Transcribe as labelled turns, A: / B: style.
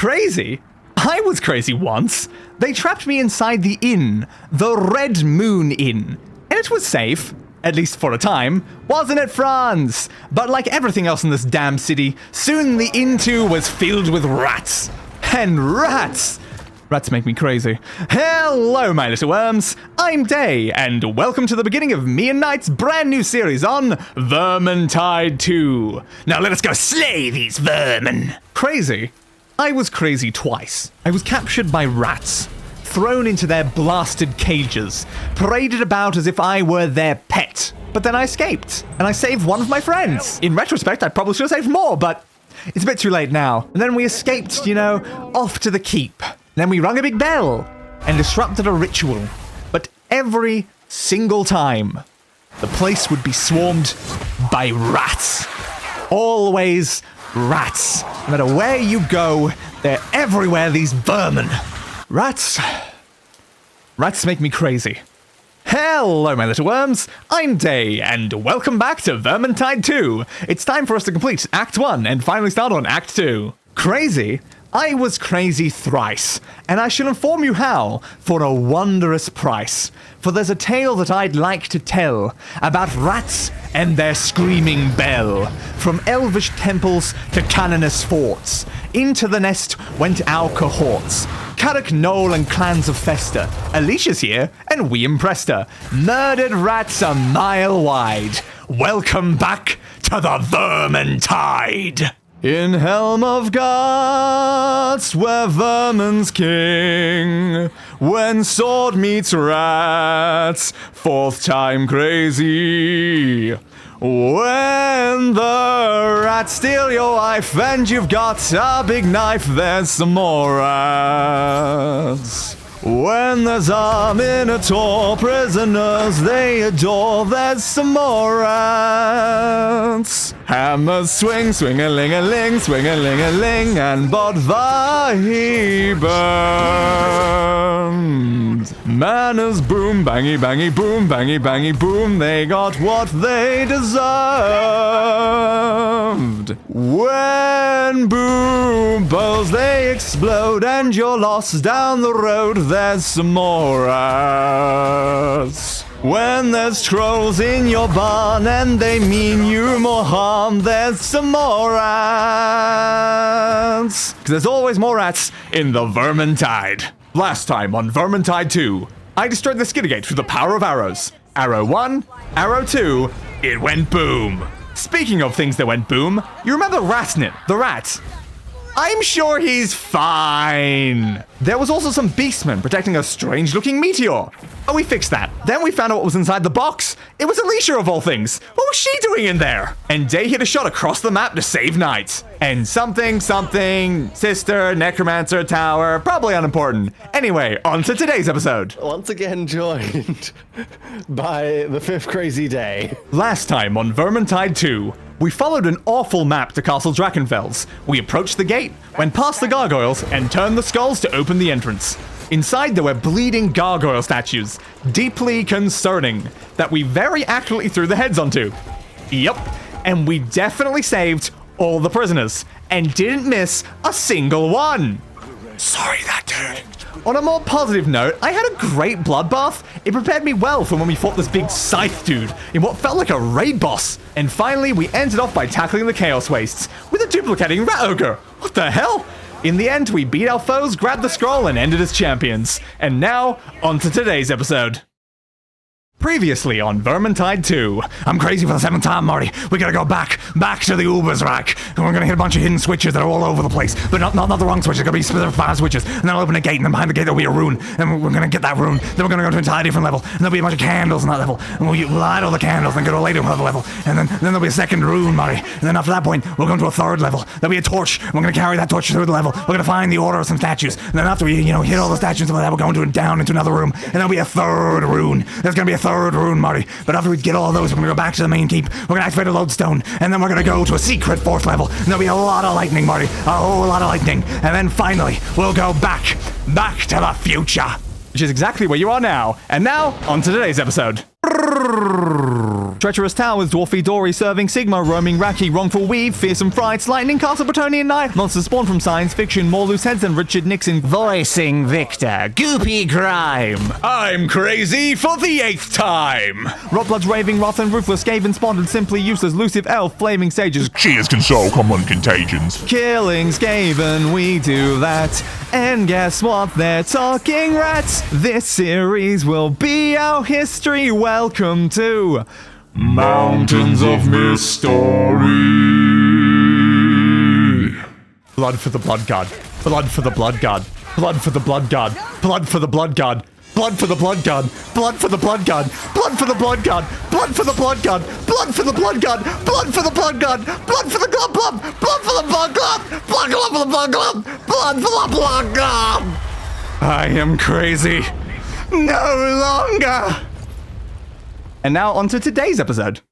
A: Crazy? I was crazy once. They trapped me inside the inn, the Red Moon Inn. And it was safe, at least for a time, wasn't it, Franz? But like everything else in this damn city, soon the inn too was filled with rats. And rats! Rats make me crazy. Hello, my little worms. I'm Day, and welcome to the beginning of me and Knight's brand new series on Vermintide 2. Now let us go slay these vermin. Crazy? I was crazy twice. I was captured by rats, thrown into their blasted cages, paraded about as if I were their pet. But then I escaped, and I saved one of my friends. In retrospect, I probably should have saved more, but it's a bit too late now. And then we escaped, you know, off to the keep. Then we rung a big bell and disrupted a ritual. But every single time, the place would be swarmed by rats. Always rats. No matter where you go, they're everywhere, these vermin. Rats. Rats make me crazy. Hello, my little worms. I'm Day, and welcome back to Vermintide 2. It's time for us to complete Act 1 and finally start on Act 2. Crazy? I was crazy thrice, and I shall inform you how, for a wondrous price. For there's a tale that I'd like to tell about rats and their screaming bell. From elvish temples to canonous forts, into the nest went our cohorts. Carrick, Knoll, and clans of Fester. Alicia's here, and we impressed her. Murdered rats a mile wide. Welcome back to the Vermintide. In Helm of Gods, where vermin's king, when sword meets rats, fourth time crazy. When the rats steal your wife and you've got a big knife, there's some more rats. When there's a minotaur, prisoners they adore, there's some more rats. Hammers swing, swing-a-ling-a-ling, swing-a-ling-a-ling, and Bodva he burned. Manners boom, bangy-bangy boom, bangy-bangy boom, they got what they deserved. When boom balls they explode and you're lost down the road, there's some more rats. When there's trolls in your barn and they mean you more harm, there's some more rats. 'Cause there's always more rats in the Vermintide. Last time on Vermintide 2, I destroyed the Skittergate through the power of arrows. Arrow 1, arrow 2, it went boom. Speaking of things that went boom, you remember Ratnit, the rat? I'm sure he's fine. There was also some beastmen protecting a strange-looking meteor. Oh, we fixed that. Then we found out what was inside the box. It was Alicia of all things. What was she doing in there? And Day hit a shot across the map to save Knight. And something, sister, necromancer, tower, probably unimportant. Anyway, on to today's episode.
B: Once again joined by the fifth crazy Day.
A: Last time on Vermintide 2, we followed an awful map to Castle Drachenfels. We approached the gate, went past the gargoyles, and turned the skulls to open the entrance. Inside there were bleeding gargoyle statues, deeply concerning, that we very accurately threw the heads onto. Yep, and we definitely saved all the prisoners, and didn't miss a single one. Sorry, that dude. On a more positive note, I had a great bloodbath. It prepared me well for when we fought this big scythe dude in what felt like a raid boss. And finally, we ended off by tackling the Chaos Wastes with a duplicating rat ogre. What the hell? In the end, we beat our foes, grabbed the scroll, and ended as champions. And now, on to today's episode. Previously on Vermintide 2. I'm crazy for the seventh time, Marty. We gotta go back to the Ubersreik. And we're gonna hit a bunch of hidden switches that are all over the place. But not the wrong switches, they're gonna be specific fire switches. And then I'll open a gate, and then behind the gate there'll be a rune. And we're gonna get that rune. Then we're gonna go to an entirely different level. And there'll be a bunch of candles on that level. And we'll light all the candles, and go to a later level. And then there'll be a second rune, Marty. And then after that point, we'll go into a third level. There'll be a torch. And we're gonna carry that torch through the level. We're gonna find the order of some statues. And then after we, hit all the statues and all that, we'll go down into another room. And there'll be a third rune. There's gonna be a third rune, Marty. But after we get all of those, we're gonna go back to the main keep. We're gonna activate a lodestone, and then we're gonna go to a secret fourth level. And there'll be a lot of lightning, Marty. A whole lot of lightning. And then finally, we'll go back to the future. Which is exactly where you are now. And now, on to today's episode. Treacherous Towers, Dwarfy Dory, Serving Sigma, Roaming Raki, Wrongful Weave, Fearsome Frights, Lightning Castle, Bretonian Night, Monsters Spawn from Science Fiction, More Loose Heads than Richard Nixon, voicing Victor, Goopy Grime.
C: I'm crazy for the 8th time.
A: Rotblood's Raving Wrath and Ruthless, Skaven Spotted, Simply Useless, Lucive Elf, Flaming Sages,
D: Cheers can solve common contagions.
A: Killing Skaven, we do that. And guess what? They're talking rats. This series will be our history. Welcome to
D: Mountains of Mystery.
C: Blood for the blood god. Blood for the blood god. Blood for the blood god. Blood for the blood god. Blood for the blood god. Blood for the blood god. Blood for the blood god. Blood for the blood god. Blood for the blood god. Blood for the blood god. Blood for the blood god. Blood for the blood god. Blood for the blood god. Blood for the blood god. I am crazy. No longer.
A: And now on to today's episode.